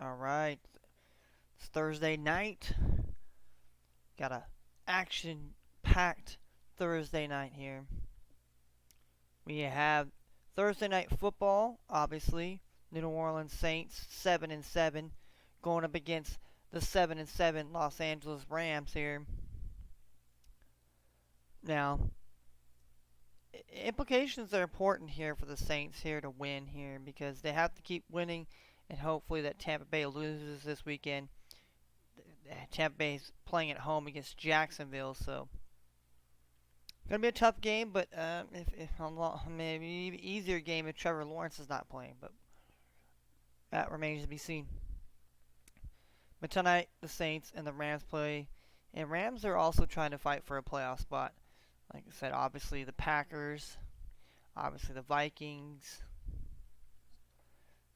All right, it's Thursday night. Got a action-packed Thursday night here. We have Thursday night football, obviously. New Orleans Saints 7-7 going up against the 7-7 Los Angeles Rams here. Now, implications are important here for the Saints here to win here because they have to keep winning and hopefully that Tampa Bay loses this weekend. Tampa Bay's playing at home against Jacksonville, so gonna be a tough game. But if maybe easier game if Trevor Lawrence is not playing, but that remains to be seen. But tonight the Saints and the Rams play, and Rams are also trying to fight for a playoff spot. Like I said, obviously the Packers, obviously the Vikings.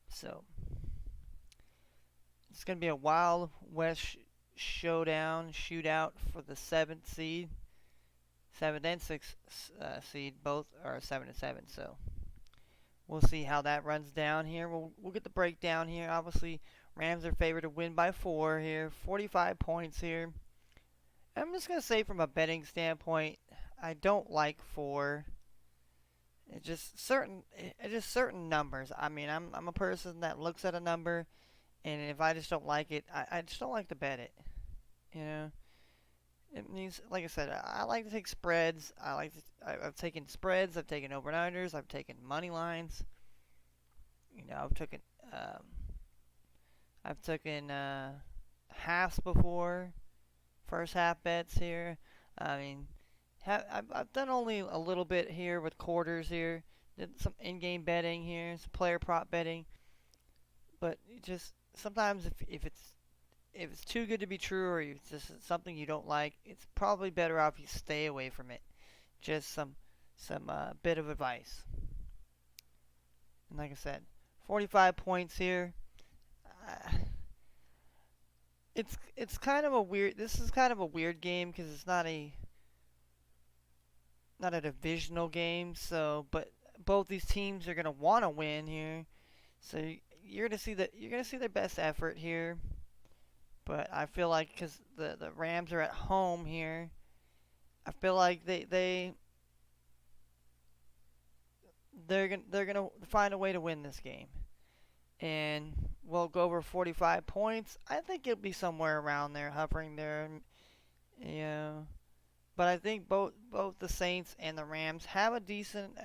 So it's gonna be a Wild West shootout for the seventh seed. 7th and 6th seed both are 7-7. So we'll see how that runs down here. We'll get the breakdown here. Obviously, Rams are favored to win by 4 here, 45 points here. I'm just gonna say from a betting standpoint, I don't like 4. It's just certain numbers. I mean, I'm a person that looks at a number, and if I just don't like it, I just don't like to bet it. You know. It means, like I said, I like to take spreads. I've taken spreads. I've taken over-unders. I've taken money lines. You know, um, I've taken halves before, first half bets here. I mean, I've done only a little bit here with quarters here. Did some in-game betting here, some player prop betting. But just sometimes if it's too good to be true or it's just something you don't like, it's probably better off you stay away from it. Just some bit of advice. And like I said, 45 points here. Uh, it's kind of a weird. This is kind of a weird game because it's not a divisional game. So, but both these teams are gonna want to win here. So you're gonna see their best effort here. But I feel like because the Rams are at home here, I feel like they're gonna find a way to win this game, and we'll go over 45 points. I think it'll be somewhere around there, hovering there. Yeah, but I think both the Saints and the Rams have a decent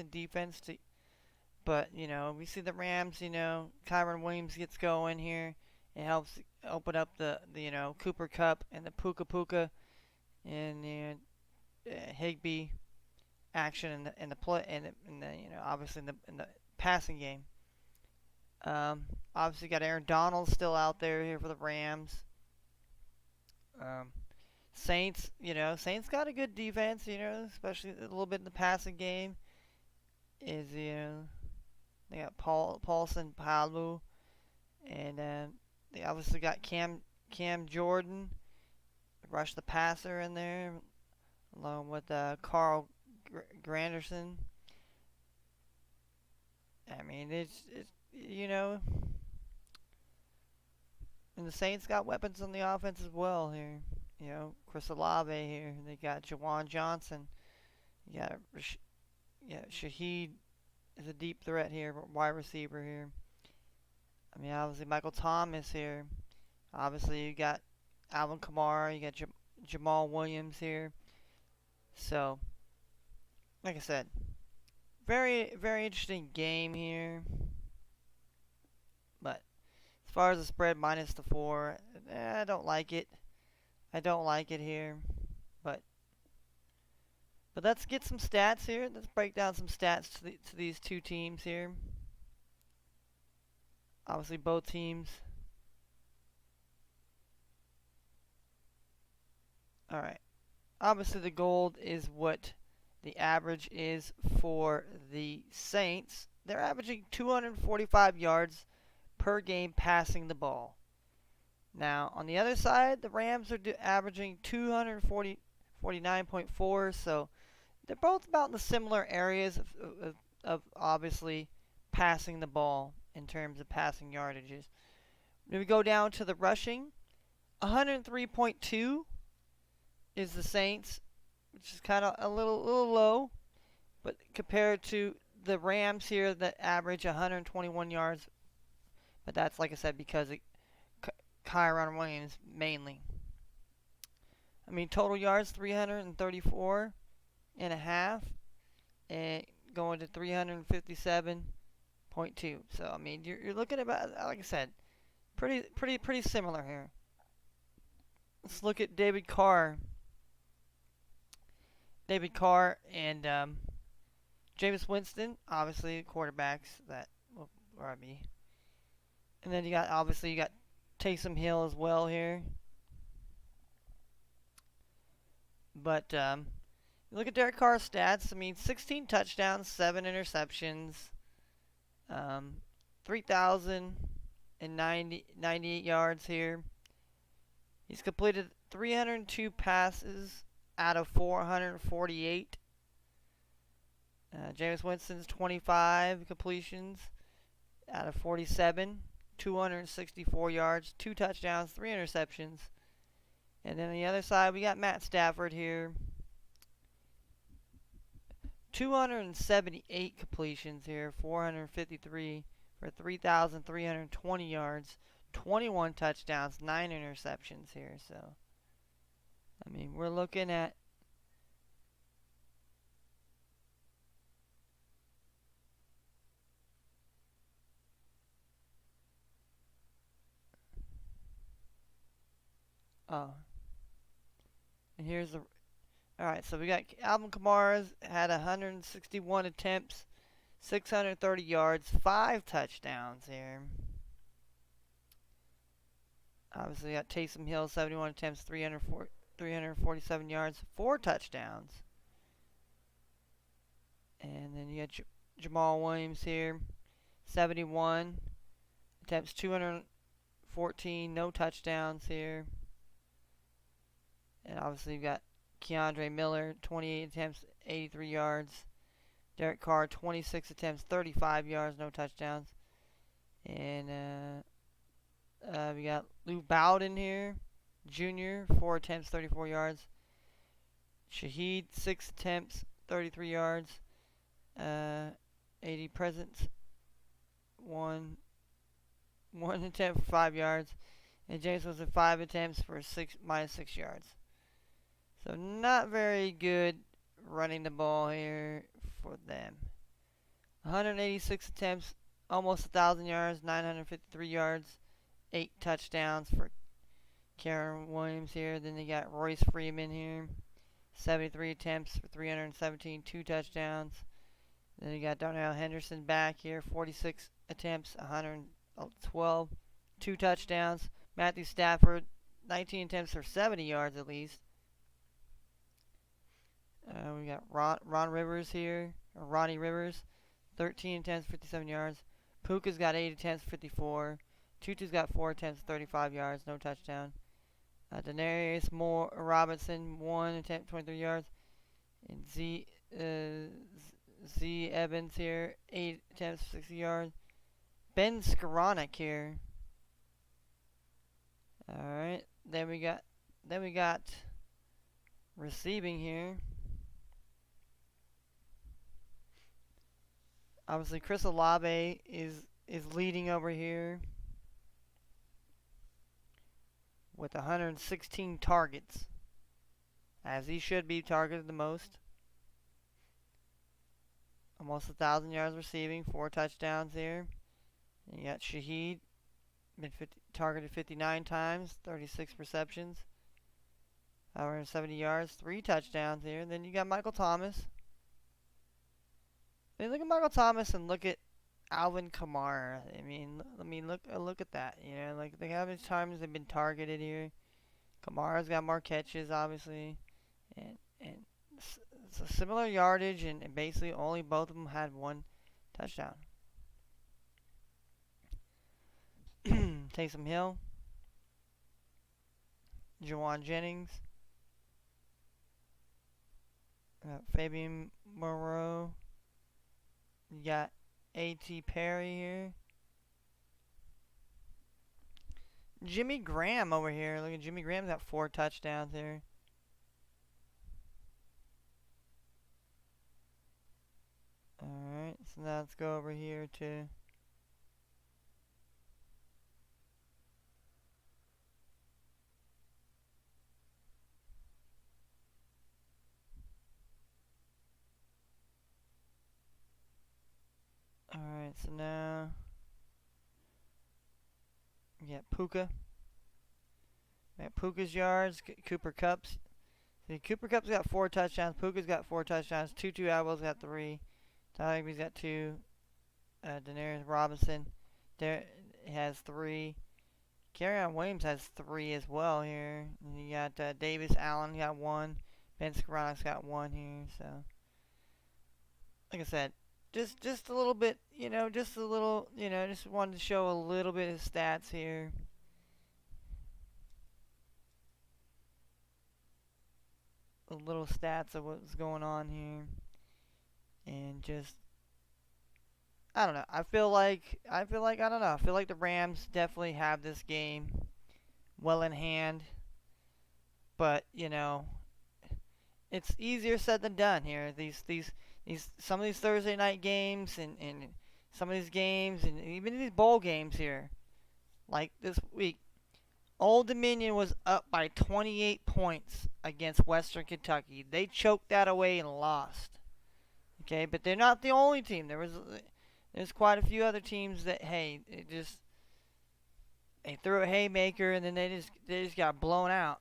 defense to. But we see the Rams. Kyron Williams gets going here. It helps open up the Cooper Cup and the Puka Puka and the Higby action in the play and obviously in the passing game. Obviously got Aaron Donald still out there here for the Rams. Um, Saints got a good defense. Especially a little bit in the passing game. They got Paulson Palu and they obviously got Cam Jordan, rush the passer in there, along with Carl Granderson. I mean, and the Saints got weapons on the offense as well here. Chris Olave here. They got Jawan Johnson. You got Shaheed is a deep threat here, wide receiver here. I mean, obviously Michael Thomas here. Obviously you got Alvin Kamara. You got Jamal Williams here. So, like I said, very very interesting game here. But as far as the spread minus the 4, I don't like it. I don't like it here. But let's get some stats here. Let's break down some stats to these two teams here. Obviously, both teams. Alright. Obviously, the gold is what the average is for the Saints. They're averaging 245 yards per game passing the ball. Now, on the other side, the Rams are averaging 249.4, so they're both about in the similar areas of obviously passing the ball in terms of passing yardages. Then we go down to the rushing. 103.2 is the Saints, which is kind of a little low, but compared to the Rams here that average 121 yards, but that's, like I said, because of Kyron Williams mainly. I mean, total yards 334 and a half, and going to 357.2. So I mean, you're looking at about, like I said, pretty similar here. Let's look at David Carr. David Carr and Jameis Winston, obviously quarterbacks that will be. And then you got Taysom Hill as well here. But look at Derek Carr's stats. I mean, 16 touchdowns, 7 interceptions, 3,098 yards here. He's completed 302 passes out of 448. Jameis Winston's 25 completions out of 47, 264 yards, 2 touchdowns, 3 interceptions. And then on the other side, we got Matt Stafford here. 278 completions here, 453 for 3,320 yards, 21 touchdowns, 9 interceptions here. So, I mean, we're looking at and here's the. Alright, so we got Alvin Kamara's had 161 attempts, 630 yards, 5 touchdowns here. Obviously, we got Taysom Hill, 71 attempts, 347 yards, 4 touchdowns. And then you got Jamal Williams here, 71 attempts, 214, no touchdowns here. And obviously, you've got Keandre Miller, 28 attempts, 83 yards. Derek Carr, 26 attempts, 35 yards, no touchdowns. And we got Lou Bowden here, Jr., 4 attempts, 34 yards. Shaheed, 6 attempts, 33 yards. 80 presents, 1 attempt for 5 yards. And James was at 5 attempts for minus 6 yards. So not very good running the ball here for them. 186 attempts, almost 1,000 yards, 953 yards, 8 touchdowns for Kyren Williams here. Then they got Royce Freeman here, 73 attempts for 317, 2 touchdowns. Then you got Darnell Henderson back here, 46 attempts, 112, 2 touchdowns. Matthew Stafford, 19 attempts for 70 yards at least. We got Ronnie Rivers, 13 attempts, 57 yards. Puka's got 8 attempts, 54. Tutu's got 4 attempts, 35 yards, no touchdown. Denarius Robinson, 1 attempt, 23 yards. And Z Evans here, 8 attempts, 60 yards. Ben Skowronek here. Alright, then we got receiving here. Obviously, Chris Olave is leading over here with 116 targets, as he should be targeted the most. Almost 1,000 yards receiving, 4 touchdowns here. And you got Shaheed, been targeted 59 times, 36 receptions, 570 yards, 3 touchdowns here. And then you got Michael Thomas. Then look at Michael Thomas and look at Alvin Kamara. I mean, look at that. You know, like how many times they've been targeted here. Kamara's got more catches, obviously, and it's a similar yardage, and basically only both of them had 1 touchdown. Taysom Hill, Juwan Jennings, Fabian Moreau. You got A.T. Perry here. Jimmy Graham over here. Look at Jimmy Graham's got 4 touchdowns there. Alright, so now let's go over here to alright, so now we got Puka. We got Puka's yards, Cooper Kupp's. See, Cooper Kupp's got 4 touchdowns, Puka's got 4 touchdowns, Tutu Atwell's got 3, Tyler Higbee's got 2, Denarius Robinson has 3. Kerryon Williams has 3 as well here. And you got Davis Allen got 1. Ben Skowronek's got 1 here. So, like I said, just a little bit, just a little, just wanted to show a little bit of stats here. A little stats of what's going on here, and just I don't know. I feel like I don't know. I feel like the Rams definitely have this game well in hand, but it's easier said than done here. Some of these Thursday night games and some of these games and even these bowl games here, like this week, Old Dominion was up by 28 points against Western Kentucky. They choked that away and lost. Okay, but they're not the only team. There's quite a few other teams that they threw a haymaker and then they just got blown out.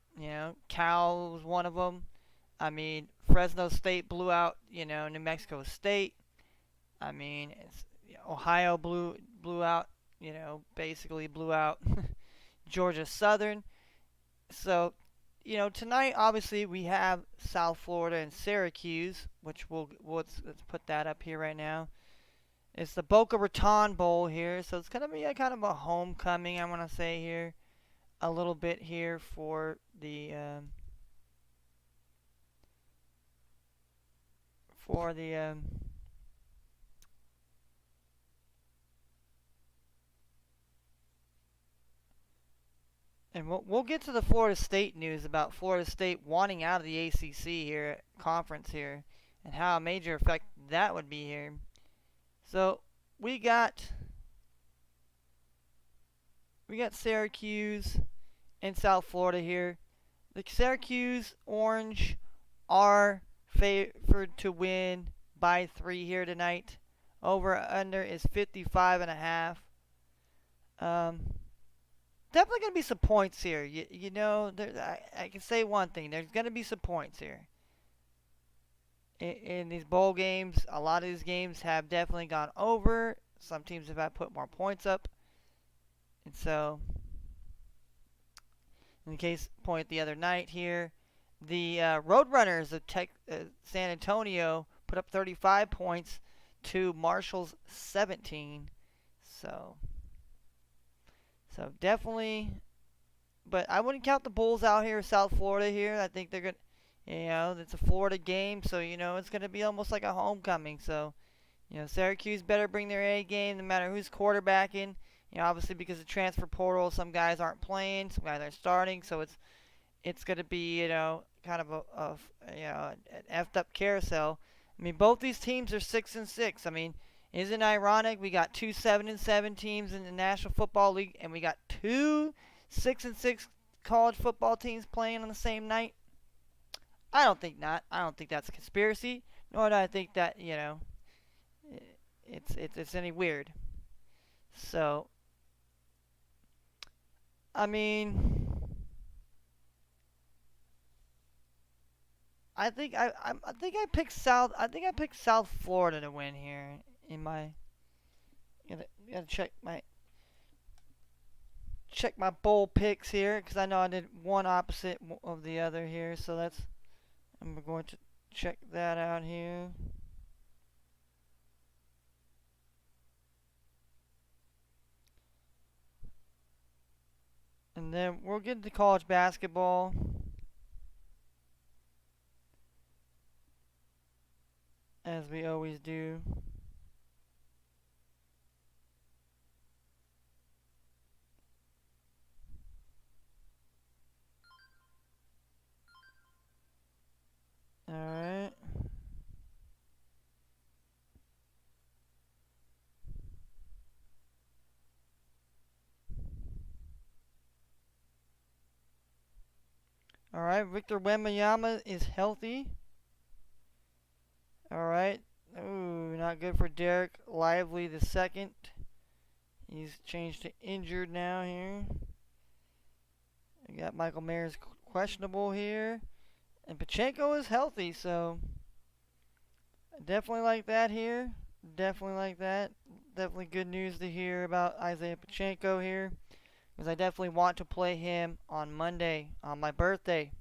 Cal was one of them. I mean, Fresno State blew out New Mexico State. I mean, Ohio blew out basically blew out Georgia Southern. So, tonight obviously we have South Florida and Syracuse, which let's put that up here right now. It's the Boca Raton Bowl here, so it's gonna be a kind of a homecoming, I want to say here, a little bit here for the and we'll get to the Florida State news about Florida State wanting out of the ACC here conference here, and how a major effect that would be here. So we got Syracuse and South Florida here. The Syracuse Orange are favored to win by 3 here tonight. Over under is 55.5. Definitely going to be some points here. I can say one thing. There's going to be some points here. In these bowl games, a lot of these games have definitely gone over. Some teams have had put more points up. And so, in case point the other night here, the Roadrunners of San Antonio put up 35 points to Marshall's 17. So definitely, but I wouldn't count the Bulls out here, South Florida here. I think they're going to, it's a Florida game, so, it's going to be almost like a homecoming. So, Syracuse better bring their A game no matter who's quarterbacking. Obviously because of transfer portal, some guys aren't playing, some guys aren't starting, so it's going to be, kind of an effed up carousel. I mean, both these teams are 6-6. I mean, isn't it ironic? We got 2 7-7 teams in the National Football League, and we got 2 6-6 college football teams playing on the same night. I don't think not. I don't think that's a conspiracy, nor do I think that it's any weird. So, I mean, I think I picked South. I think I picked South Florida to win here. Gotta check my bowl picks here because I know I did one opposite of the other here. So I'm going to check that out here. And then we'll get to college basketball. As we always do. All right, Victor Wembanyama is healthy. All right. Ooh, not good for Derek Lively the second. He's changed to injured now here. We got Michael Mayers questionable here. And Pachenko is healthy, so I definitely like that here. Definitely like that. Definitely good news to hear about Isaiah Pachenko here. Because I definitely want to play him on Monday, on my birthday.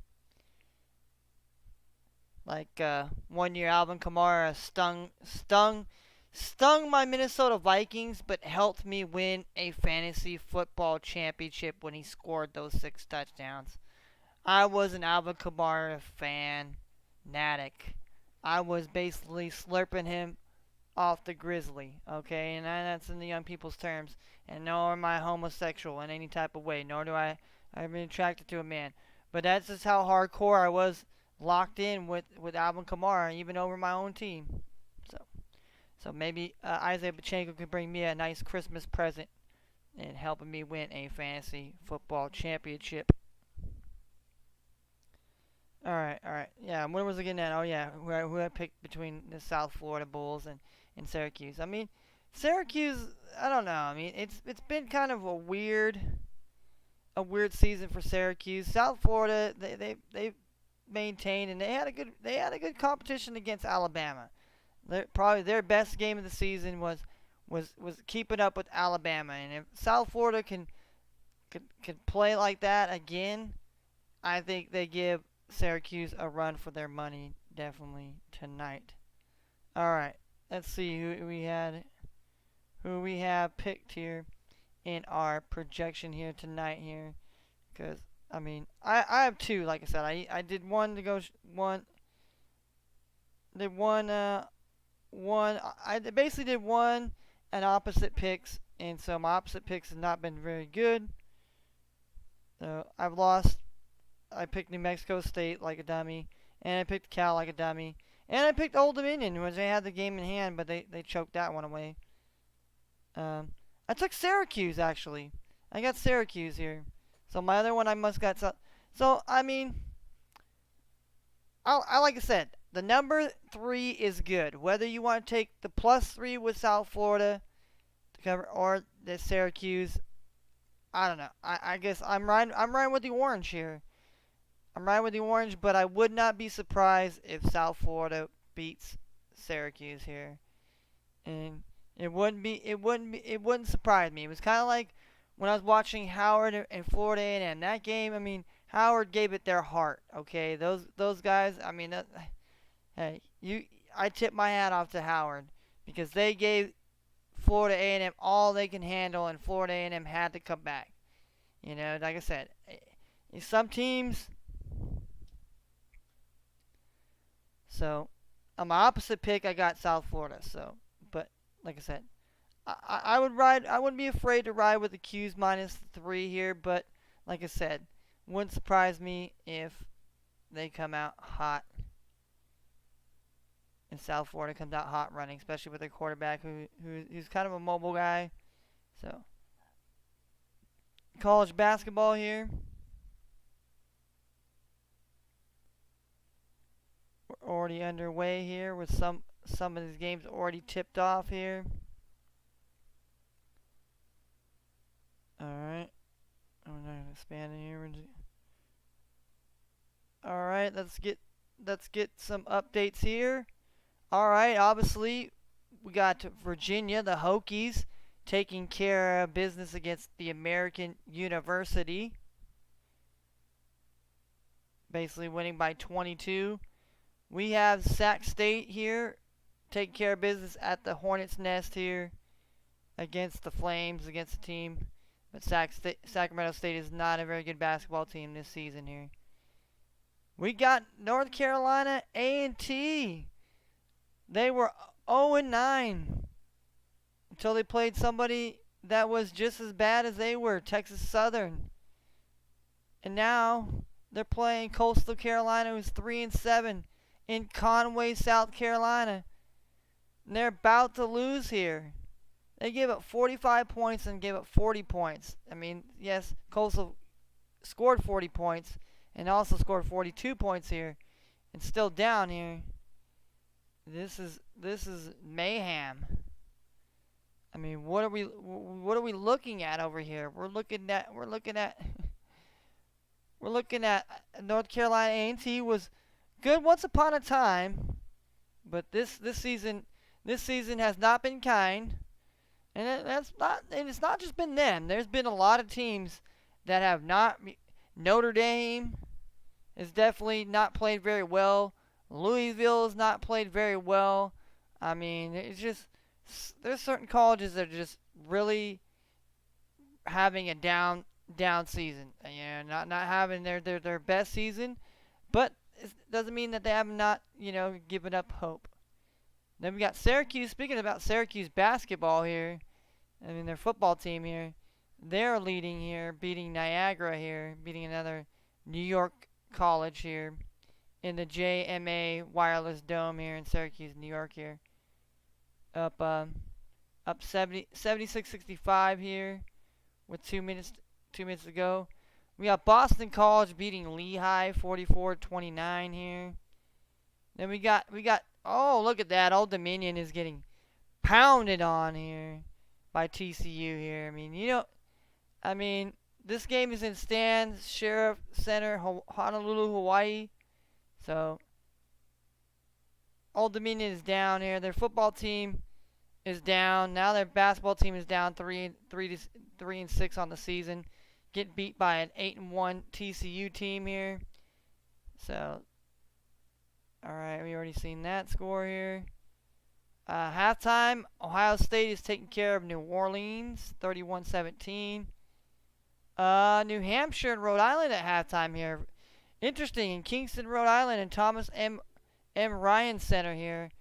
Like 1 year Alvin Kamara stung my Minnesota Vikings, but helped me win a fantasy football championship when he scored those 6 touchdowns. I was an Alvin Kamara fanatic. I was basically slurping him off the grizzly, okay? And that's in the young people's terms. And nor am I homosexual in any type of way, nor do I've been attracted to a man. But that's just how hardcore I was locked in with Alvin Kamara, even over my own team. So maybe Isaiah Pachenko could bring me a nice Christmas present and helping me win a fantasy football championship. All right. Yeah, when was I getting at? Oh, yeah, who I picked between the South Florida Bulls and Syracuse. I mean, Syracuse, I don't know. I mean, it's been kind of a weird season for Syracuse. South Florida, they maintained, and they had a good competition against Alabama. Probably their best game of the season was keeping up with Alabama, and if South Florida can play like that again, I think they give Syracuse a run for their money definitely tonight. All right, let's see who we have picked here in our projection here tonight here, because I mean I have 2, like I said. I did one to go I basically did one and opposite picks, and so my opposite picks have not been very good. So I've lost. I picked New Mexico State like a dummy, and I picked Cal like a dummy, and I picked Old Dominion, which they had the game in hand, but they choked that one away. I took Syracuse, actually. I got Syracuse here. So my other one I must got... So, I mean... I like I said, the number 3 is good. Whether you want to take the +3 with South Florida to cover, or the Syracuse, I don't know. I guess I'm riding with the orange here. I'm riding with the orange, but I would not be surprised if South Florida beats Syracuse here. And it wouldn't surprise me. It was kind of like when I was watching Howard and Florida A&M. That game, I mean, Howard gave it their heart. Okay, those guys. I mean, hey, I tip my hat off to Howard because they gave Florida A&M all they can handle, and Florida A&M had to come back. You know, like I said, some teams. So, on my opposite pick, I got South Florida. So, but like I said, I would ride. I wouldn't be afraid to ride with the Q's -3 here. But like I said, wouldn't surprise me if they come out hot. And South Florida comes out hot running, especially with their quarterback who's kind of a mobile guy. So, college basketball here. We're already underway here with some of these games already tipped off here. Alright. I'm not gonna expand in here. Alright, let's get some updates here. Alright, obviously we got Virginia, the Hokies, taking care of business against the American University. Basically winning by 22. We have Sac State here taking care of business at the Hornets' Nest here against the Flames, against the team. But Sacramento State is not a very good basketball team this season here. We got North Carolina A&T. They were 0-9 until they played somebody that was just as bad as they were, Texas Southern. And now they're playing Coastal Carolina, who's 3-7 in Conway, South Carolina. And they're about to lose here. They gave up 45 points and gave up 40 points. I mean, yes, Coastal scored 40 points, and also scored 42 points here, and still down here. This is mayhem. I mean, what are we looking at over here? We're looking at North Carolina A&T was good once upon a time, but this season has not been kind, and it's not just been them. There's been a lot of teams that have not. Notre Dame has definitely not played very well. Louisville has not played very well. I mean, it's just there's certain colleges that are just really having a down season. You know, not having their best season, but it doesn't mean that they have not, given up hope. Then we got Syracuse. Speaking about Syracuse basketball here, I mean their football team here, they're leading here, beating Niagara here, beating another New York college here in the JMA Wireless Dome here in Syracuse, New York here. Up 76-65 here with 2 minutes to go. We got Boston College beating Lehigh 44-29 here. Then we got oh, look at that. Old Dominion is getting pounded on here by TCU here. I mean, this game is in Stan Sheriff Center, Honolulu, Hawaii. So Old Dominion is down here. Their football team is down. Now their basketball team is down 3-6 on the season. Get beat by an 8-1 TCU team here. So, all right, we already seen that score here. Halftime, Ohio State is taking care of New Orleans, 31-17. New Hampshire and Rhode Island at halftime here. Interesting, in Kingston, Rhode Island, and Thomas M. Ryan Center here.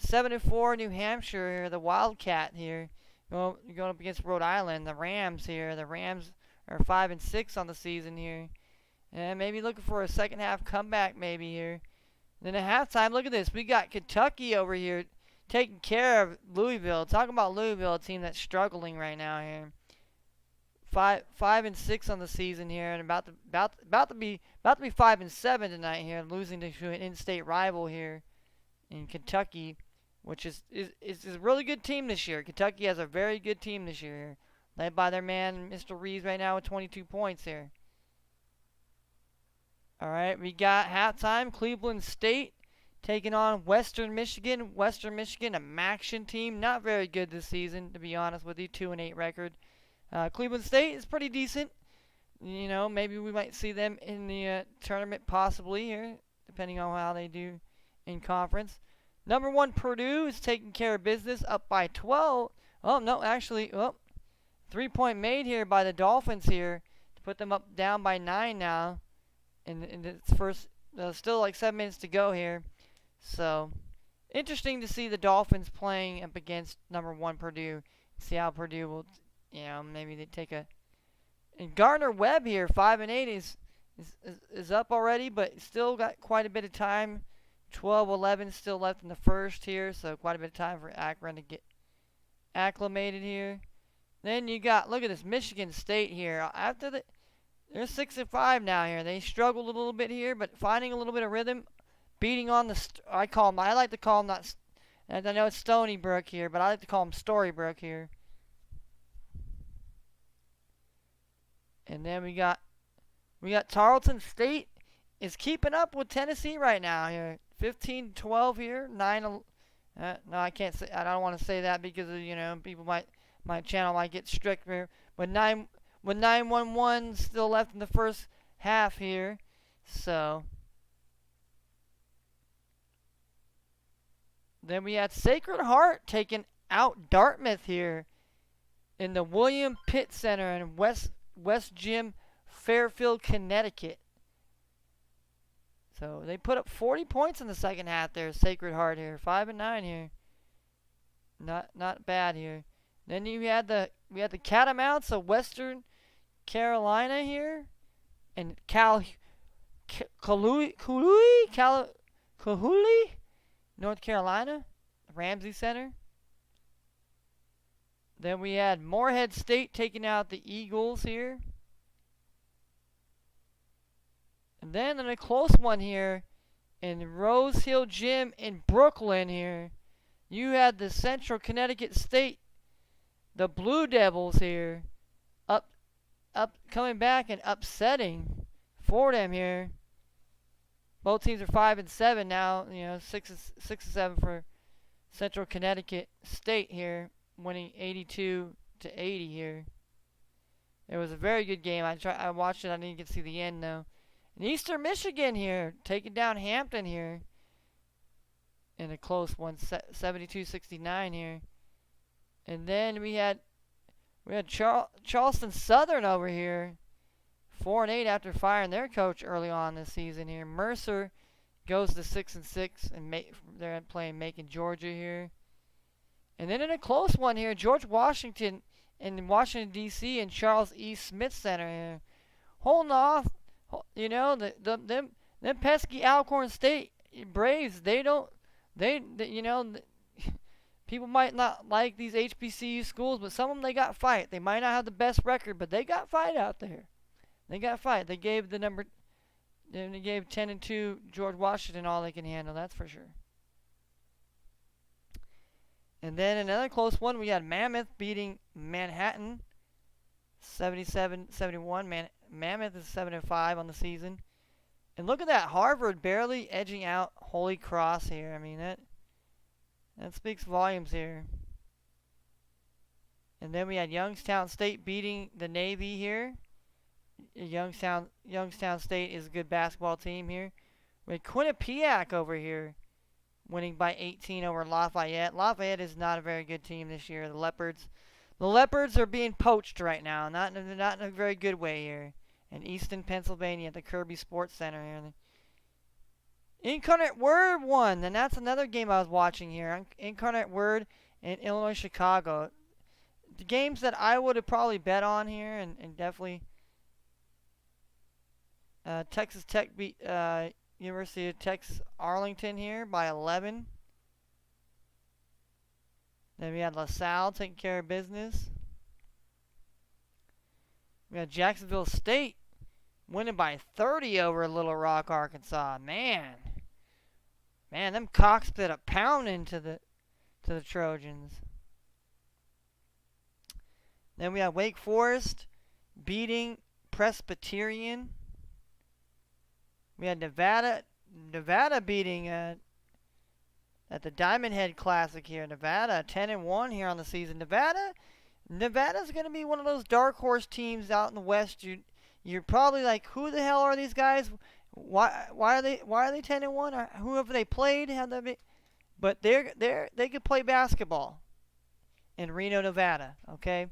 7-4 New Hampshire here, the Wildcat here. Going up against Rhode Island, the Rams here. The Rams are 5-6 on the season here. And maybe looking for a second half comeback maybe here. Then at halftime, look at this. We got Kentucky over here taking care of Louisville. Talking about Louisville, a team that's struggling right now here. 5-6 on the season here, and about to be 5-7 tonight here, losing to an in-state rival here in Kentucky, which is a really good team this year. Kentucky has a very good team this year, led by their man Mr. Reeves right now with 22 points here. All right, we got halftime. Cleveland State taking on Western Michigan. Western Michigan, a Maction team, not very good this season, to be honest with you. 2-8 record. Cleveland State is pretty decent. Maybe we might see them in the tournament possibly here, depending on how they do in conference. Number 1 Purdue is taking care of business, up by 12. Oh no, actually, 3-point made here by the Dolphins here to put them down by 9 now. In its first, still like 7 minutes to go here. So interesting to see the Dolphins playing up against number 1 Purdue. See how Purdue will. Maybe they take a. And Gardner Webb here, 5-8 is up already, but still got quite a bit of time. 12-11 still left in the first here, so quite a bit of time for Akron to get acclimated here. Then you got, look at this, Michigan State here. They're 6-5 now here. They struggled a little bit here, but finding a little bit of rhythm, beating on the. I like to call them not. And I know it's Stony Brook here, but I like to call them Storybrooke here. And then we got Tarleton State is keeping up with Tennessee right now here. 15-12 here. 9. No, I can't say. I don't want to say that because people my channel might get strict here. But 9-1-1 still left in the first half here. So then we had Sacred Heart taking out Dartmouth here in the William Pitt Center in West Gym, Fairfield, Connecticut. So they put up 40 points in the second half there. Sacred Heart here, 5-9 here. Not bad here. Then we had the Catamounts of Western Carolina here, and Kahului, North Carolina, Ramsey Center. Then we had Morehead State taking out the Eagles here. And then in a close one here in Rose Hill Gym in Brooklyn here, you had the Central Connecticut State, the Blue Devils here, up coming back and upsetting Fordham here. Both teams are 5-7 now. You know, 6-7 for Central Connecticut State here, winning 82-80 here. It was a very good game. I watched it. I didn't get to see the end though. And Eastern Michigan here taking down Hampton here in a close one, 72-69 here. And then we had Charleston Southern over here, 4-8 after firing their coach early on this season here. Mercer goes to 6-6 and they're playing Macon, Georgia here. And then in a close one here, George Washington in Washington D.C. and Charles E. Smith Center here, holding off. You know, them pesky Alcorn State Braves. People might not like these HBCU schools, but some of them, they got fight. They might not have the best record, but they got fight out there. They got fight. They gave 10-2 George Washington all they can handle. That's for sure. And then another close one, we had Mammoth beating Manhattan 77-71. Mammoth is 7-5 on the season. And look at that, Harvard barely edging out Holy Cross here. I mean, that speaks volumes here. And then we had Youngstown State beating the Navy here. Youngstown State is a good basketball team here. We had Quinnipiac over here, winning by 18 over Lafayette. Lafayette is not a very good team this year. The Leopards are being poached right now, not in a very good way here. In Easton, Pennsylvania, at the Kirby Sports Center here. Incarnate Word won, and that's another game I was watching here. Incarnate Word and Illinois Chicago. The games that I would have probably bet on here, and definitely Texas Tech beat University of Texas Arlington here by 11. Then we had LaSalle taking care of business. We had Jacksonville State winning by 30 over Little Rock, Arkansas. Man, them Cocks put a pound into the Trojans. Then we had Wake Forest beating Presbyterian. We had Nevada beating at the Diamond Head Classic here. Nevada 10-1 here on the season. Nevada's going to be one of those dark horse teams out in the West. You're probably like, who the hell are these guys? Why are they 10-1? Or who have they played? But they could play basketball in Reno, Nevada. Okay.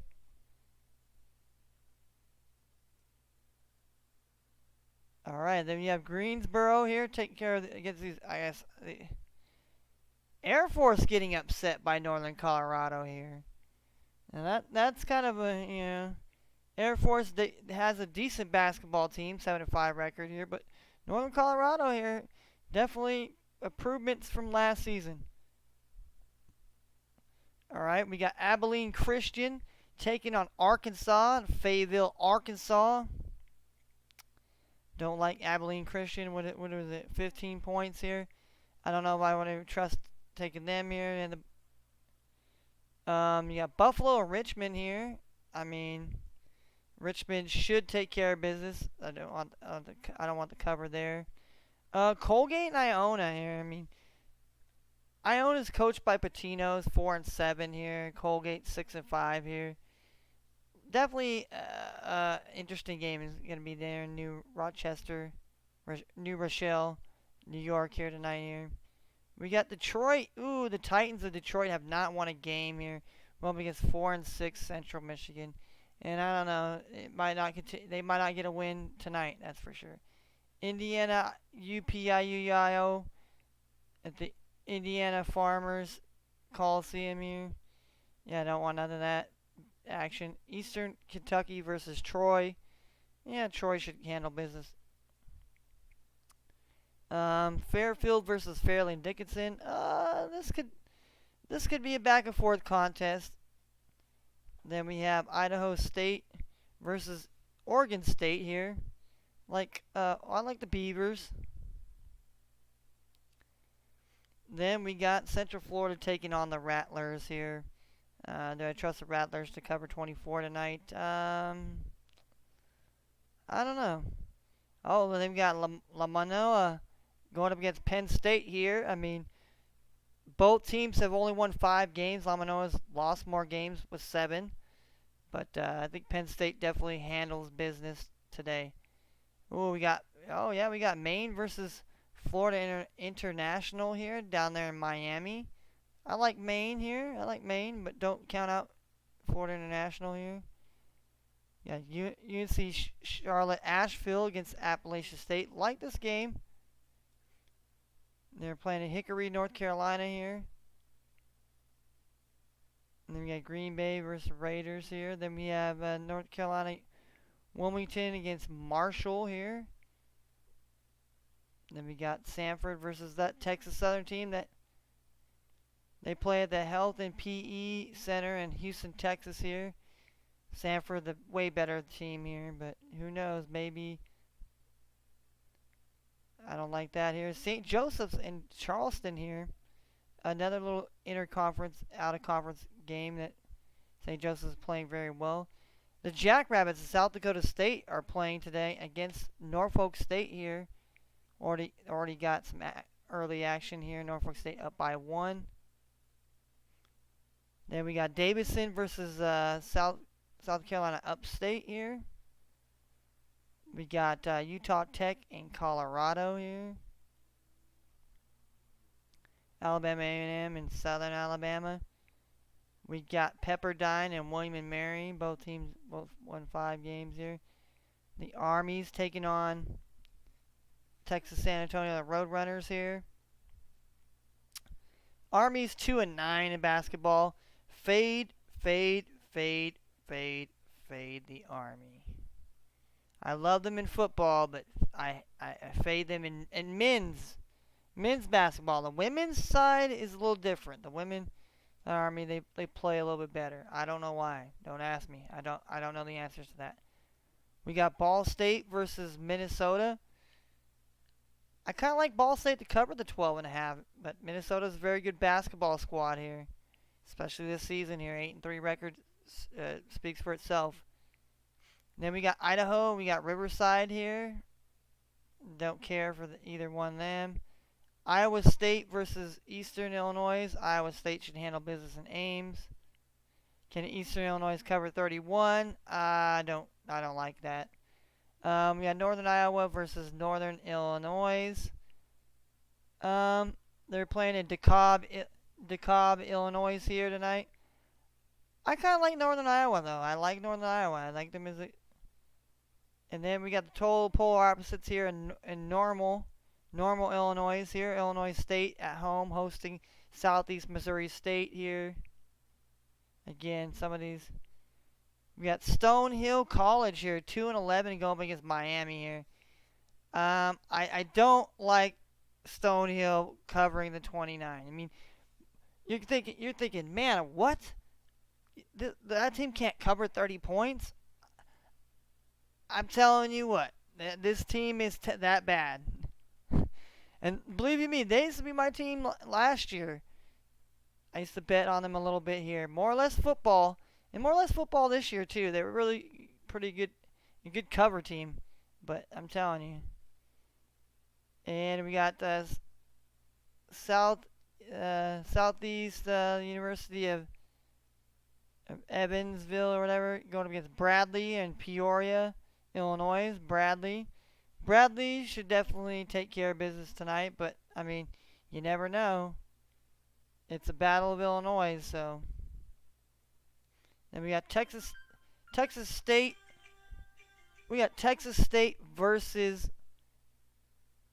All right, then you have Greensboro here taking care of against these. I guess the Air Force getting upset by Northern Colorado here. And that's kind of a, Air Force has a decent basketball team, 7-5 record here, but Northern Colorado here, definitely improvements from last season. All right, we got Abilene Christian taking on Arkansas, Fayetteville, Arkansas. Don't like Abilene Christian. What was it? 15 points here. I don't know if I want to trust taking them here. And you got Buffalo and Richmond here. I mean, Richmond should take care of business. I don't want the cover there. Colgate and Iona here. I mean, Iona's coached by Patino's 4-7 here. Colgate 6-5 here. Definitely interesting game is going to be there in New Rochelle, New York here tonight here. We got Detroit. Ooh, the Titans of Detroit have not won a game here. Well, against 4-6 Central Michigan. And I don't know, they might not get a win tonight, that's for sure. Indiana UPIUIO at the Indiana Farmers Coliseum here. Yeah, I don't want none of that action. Eastern Kentucky versus Troy. Yeah, Troy should handle business. Fairfield versus Fairleigh Dickinson. This could be a back and forth contest. Then we have Idaho State versus Oregon State here. I like the Beavers. Then we got Central Florida taking on the Rattlers here. Do I trust the Rattlers to cover 24 tonight? I don't know. Oh, then we got La Manoa going up against Penn State here. I mean, both teams have only won 5 games. La Manoa's lost more games with 7. But I think Penn State definitely handles business today. Oh, we got Maine versus Florida International here down there in Miami. I like Maine here. I like Maine, but don't count out Florida International here. Yeah, UNC Charlotte Asheville against Appalachian State. Like this game. They're playing in Hickory, North Carolina here. And then we got Green Bay versus Raiders here. Then we have North Carolina Wilmington against Marshall here. Then we got Sanford versus that Texas Southern team that they play at the Health and PE Center in Houston, Texas here. Sanford, the way better team here, but who knows? Maybe I don't like that here. St. Joseph's in Charleston here. Another little interconference, out-of-conference game that St. Joseph's is playing very well. The Jackrabbits of South Dakota State are playing today against Norfolk State here. Already got some early action here. Norfolk State up by 1. Then we got Davidson versus South Carolina Upstate here. We got Utah Tech in Colorado here. Alabama A&M in Southern Alabama. We got Pepperdine and William & Mary. Both teams both won 5 games here. The Army's taking on Texas San Antonio, the Roadrunners here. Army's 2-9 in basketball. Fade the Army. I love them in football, but I fade them in men's basketball. The women's side is a little different. The women, the Army, they play a little bit better. I don't know why. Don't ask me. I don't know the answers to that. We got Ball State versus Minnesota. I kind of like Ball State to cover the 12.5, but Minnesota's a very good basketball squad here, especially this season here. 8-3 record speaks for itself. Then we got Idaho. We got Riverside here. Don't care for either one of them. Iowa State versus Eastern Illinois. Iowa State should handle business in Ames. Can Eastern Illinois cover 31? I don't like that. We got Northern Iowa versus Northern Illinois. They're playing in DeKalb, Illinois here tonight. I kind of like Northern Iowa though. I like Northern Iowa. I like them as a. And then we got the total polar opposites here in Normal Illinois here. Illinois State at home hosting Southeast Missouri State here. Again, some of these. We got Stonehill College here, 2-11 going up against Miami here. I don't like Stonehill covering the 29. I mean, you're thinking, man, what? That team can't cover 30 points? I'm telling you what, this team is that bad. And believe you me, they used to be my team last year. I used to bet on them a little bit here. More or less football. And more or less football this year, too. They were really pretty good, a good cover team. But I'm telling you. And we got the Southeast University of Evansville or whatever, going up against Bradley and Peoria, Illinois. Bradley should definitely take care of business tonight, but I mean, you never know. It's a battle of Illinois, so. Then we got Texas State. We got Texas State versus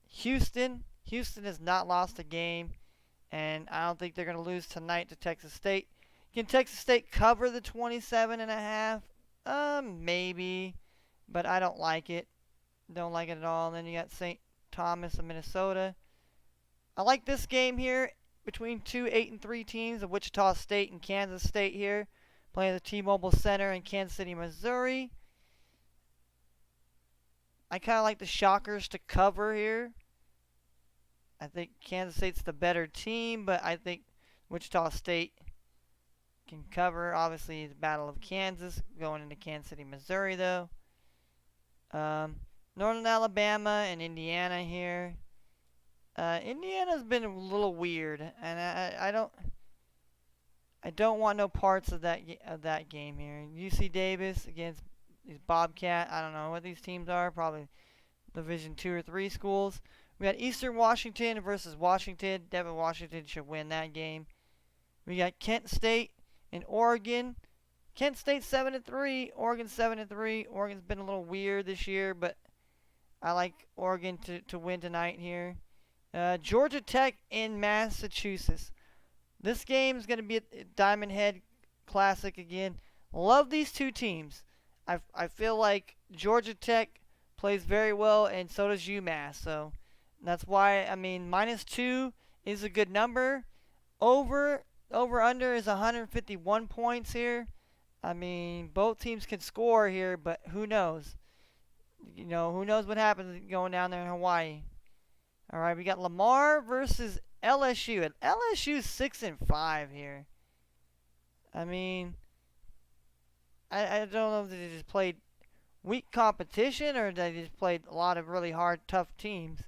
Houston. Houston has not lost a game, and I don't think they're going to lose tonight to Texas State. Can Texas State cover the 27.5? Maybe, but I don't like it. Don't like it at all. And then you got St. Thomas of Minnesota. I like this game here between two 8-3 teams of Wichita State and Kansas State here, playing at the T-Mobile Center in Kansas City, Missouri. I kind of like the Shockers to cover here. I think Kansas State's the better team, but I think Wichita State can cover. Obviously, the Battle of Kansas going into Kansas City, Missouri, though. Northern Alabama and Indiana here. Indiana's been a little weird, and I don't want no parts of that game here. UC Davis against these Bobcat. I don't know what these teams are. Probably Division 2 or 3 schools. We got Eastern Washington versus Washington. Devin Washington should win that game. We got Kent State and Oregon. Kent State 7-3. Oregon 7-3. Oregon's been a little weird this year, but I like Oregon to win tonight here. Georgia Tech in Massachusetts. This game is going to be a Diamond Head Classic again. Love these two teams. I feel like Georgia Tech plays very well, and so does UMass. So that's why, I mean, -2 is a good number. Over/under is 151 points here. I mean, both teams can score here, but who knows? You know, who knows what happens going down there in Hawaii. All right, we got Lamar versus LSU. And LSU's 6-5 here. I mean, I don't know if they just played weak competition or they just played a lot of really hard, tough teams.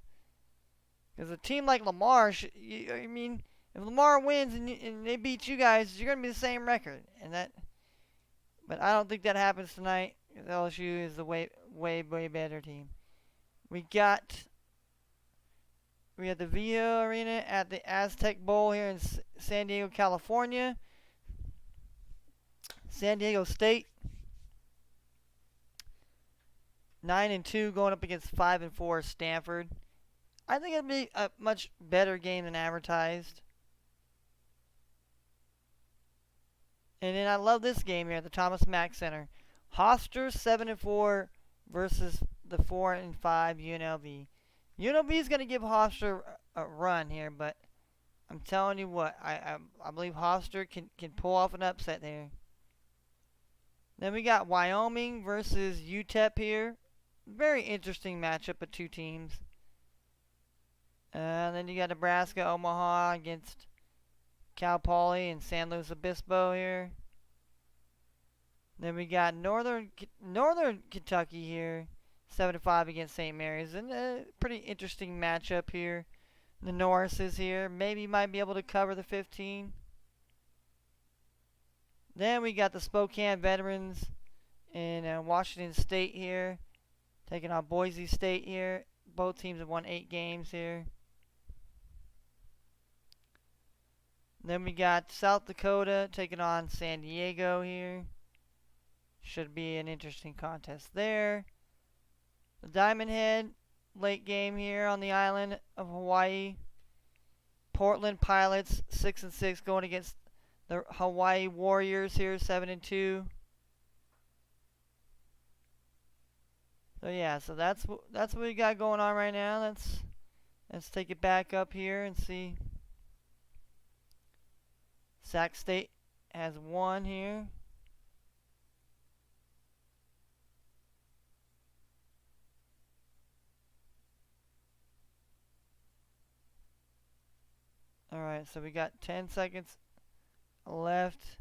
Because a team like Lamar, I mean, if Lamar wins and they beat you guys, you're going to be the same record. But I don't think that happens tonight. LSU is the way better team. We got the Via Arena at the Aztec Bowl here in San Diego, California. San Diego State 9-2 going up against 5-4 Stanford. I think it'll be a much better game than advertised. And then I love this game here at the Thomas Mack Center. Hofstra 7-4 versus the 4-5 UNLV. UNLV is going to give Hofstra a run here, but I'm telling you what, I believe Hofstra can pull off an upset there. Then we got Wyoming versus UTEP here. Very interesting matchup of two teams. Then you got Nebraska, Omaha against Cal Poly and San Luis Obispo here. Then we got Northern Kentucky here, 7-5 against St. Mary's. And a pretty interesting matchup here. The Norrises here maybe might be able to cover the 15. Then we got the Spokane Veterans in Washington State here, taking on Boise State here. Both teams have won 8 games here. Then we got South Dakota taking on San Diego here. Should be an interesting contest there. The Diamond Head late game here on the island of Hawaii. Portland Pilots 6-6 going against the Hawaii Warriors here 7-2. So yeah, so that's what we got going on right now. Let's take it back up here and see. Sac State has won here. Alright, so we got 10 seconds left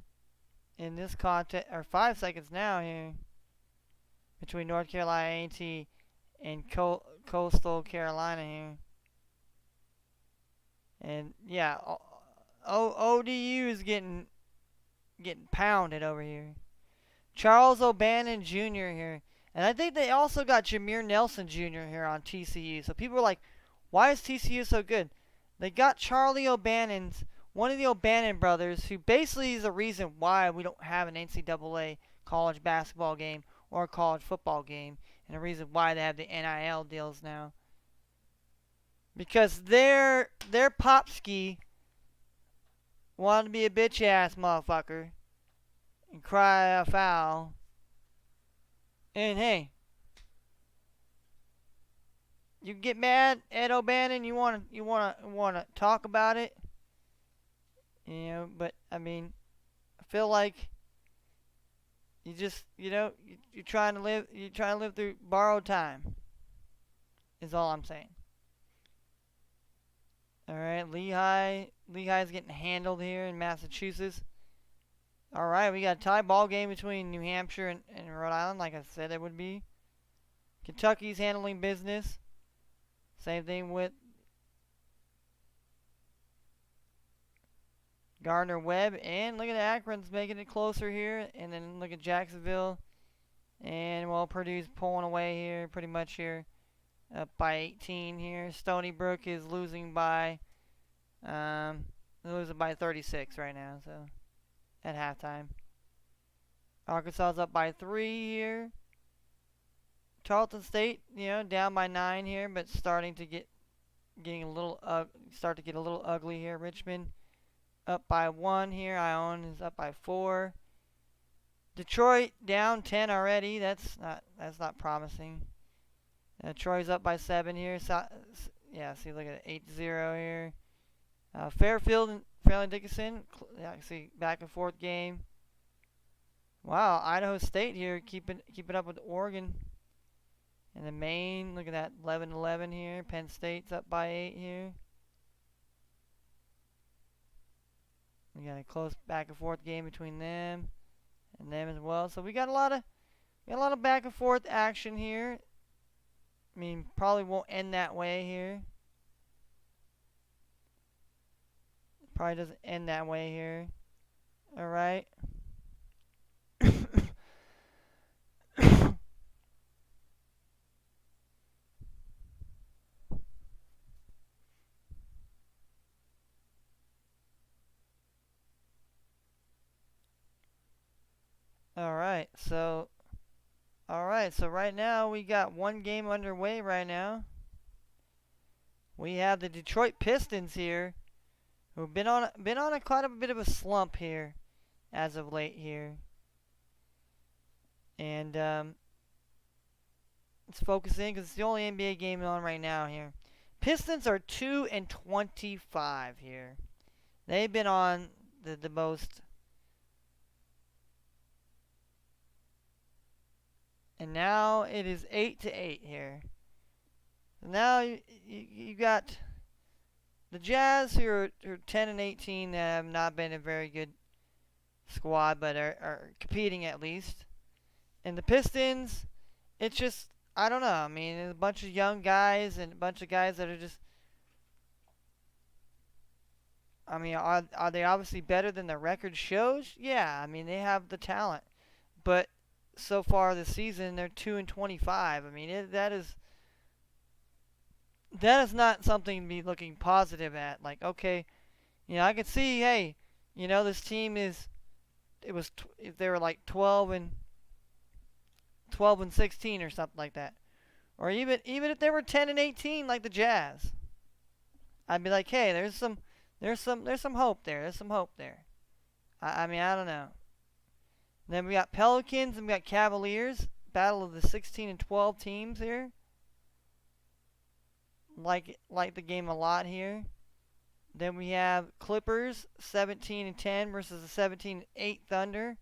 in this contest, or 5 seconds now here, between North Carolina A&T and Coastal Carolina here. And yeah, ODU is getting pounded over here. Charles O'Bannon Jr. here. And I think they also got Jameer Nelson Jr. here on TCU. So people are like, why is TCU so good? They got Charlie O'Bannon, one of the O'Bannon brothers, who basically is the reason why we don't have an NCAA college basketball game or a college football game. And the reason why they have the NIL deals now. Because their Popski wanted to be a bitch ass motherfucker and cry a foul. And hey, you get mad at O'Bannon, you wanna talk about it, you know. But I mean, I feel like you just, you're trying to live through borrowed time. is all I'm saying. All right, Lehigh's getting handled here in Massachusetts. All right, we got a tie ball game between New Hampshire and Rhode Island, like I said it would be. Kentucky's handling business. Same thing with Gardner-Webb. And look at Akron's making it closer here. And then look at Jacksonville. And, well, Purdue's pulling away here pretty much here. Up by 18 here. Stony Brook is losing by 36 right now, so at halftime. Arkansas's up by 3 here. Tarleton State, down by 9 here, but starting to get a little ugly here. Richmond up by 1 here. Ione is up by 4. Detroit down 10 already. That's not promising. Troy's up by 7 here. See, look at it, 8-0 here. Fairfield and Fairleigh-Dickinson. See, back and forth game. Wow, Idaho State here keeping up with Oregon. And then Maine, look at that, 11-11 here. Penn State's up by 8 here. We got a close back and forth game between them and them as well. So we got a lot of back and forth action here. I mean, probably won't end that way here. Probably doesn't end that way here. All right. Alright, so right now we got one game underway right now. We have the Detroit Pistons here, who've been on quite a bit of a slump here as of late here. And let's focus in because it's the only NBA game on right now here. Pistons are 2-25 here. They've been on the most. And now it is 8-8 here. Now you got the Jazz who are 10-18 that have not been a very good squad, but are competing at least. And the Pistons, it's just, I don't know. I mean, there's a bunch of young guys and a bunch of guys that are just. I mean, are they obviously better than the record shows? Yeah, I mean, they have the talent. But so far this season, they're 2-25. I mean, that is not something to be looking positive at. Like, okay, I could see, hey, this team if they were like 12-16 or something like that, or even if they were 10-18 like the Jazz, I'd be like, hey, there's some hope there. There's some hope there. I mean, I don't know. Then we got Pelicans and we got Cavaliers. Battle of the 16-12 teams here. Like the game a lot here. Then we have Clippers 17-10 versus the 17-8 Thunder.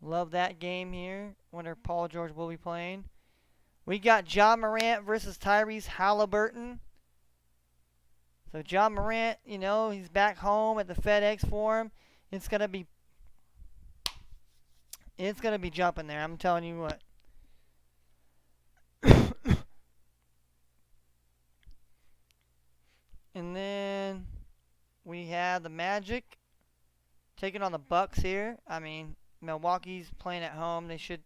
Love that game here. Wonder if Paul George will be playing. We got Ja Morant versus Tyrese Halliburton. So Ja Morant, he's back home at the FedEx Forum. It's gonna be jumping there. I'm telling you what. And then we have the Magic taking on the Bucks here. I mean, Milwaukee's playing at home. They should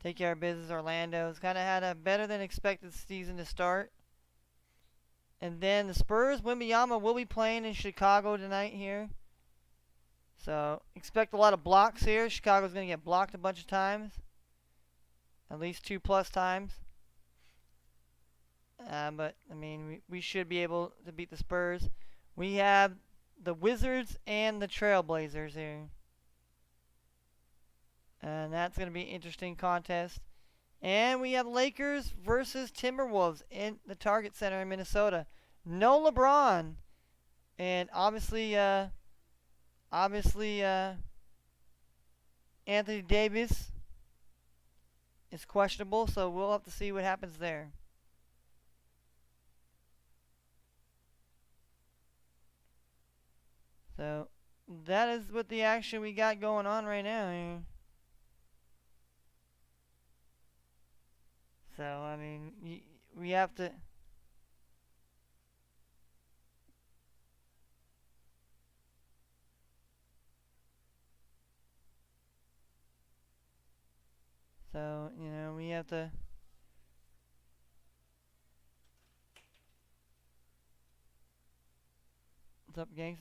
take care of business. Orlando's kind of had a better than expected season to start. And then the Spurs, Wembanyama will be playing in Chicago tonight here. So expect a lot of blocks here. Chicago's going to get blocked a bunch of times. At least 2+ times. But, I mean, we should be able to beat the Spurs. We have the Wizards and the Trailblazers here. And that's going to be an interesting contest. And we have Lakers versus Timberwolves in the Target Center in Minnesota. No LeBron. And obviously Anthony Davis is questionable, so we'll have to see what happens there. So that is what the action we got going on right now here. So I mean, we have to. So we have to. What's up, gangs?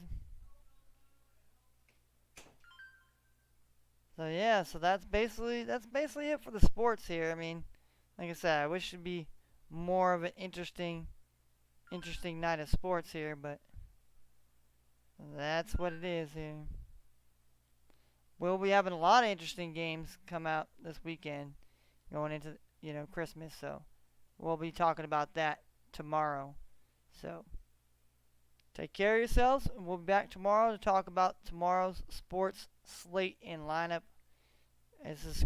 So yeah, so that's basically it for the sports here. I mean, like I said, I wish it'd be more of an interesting night of sports here, but that's what it is here. We'll be having a lot of interesting games come out this weekend going into Christmas, so we'll be talking about that tomorrow. So take care of yourselves, and we'll be back tomorrow to talk about tomorrow's sports slate and lineup. This is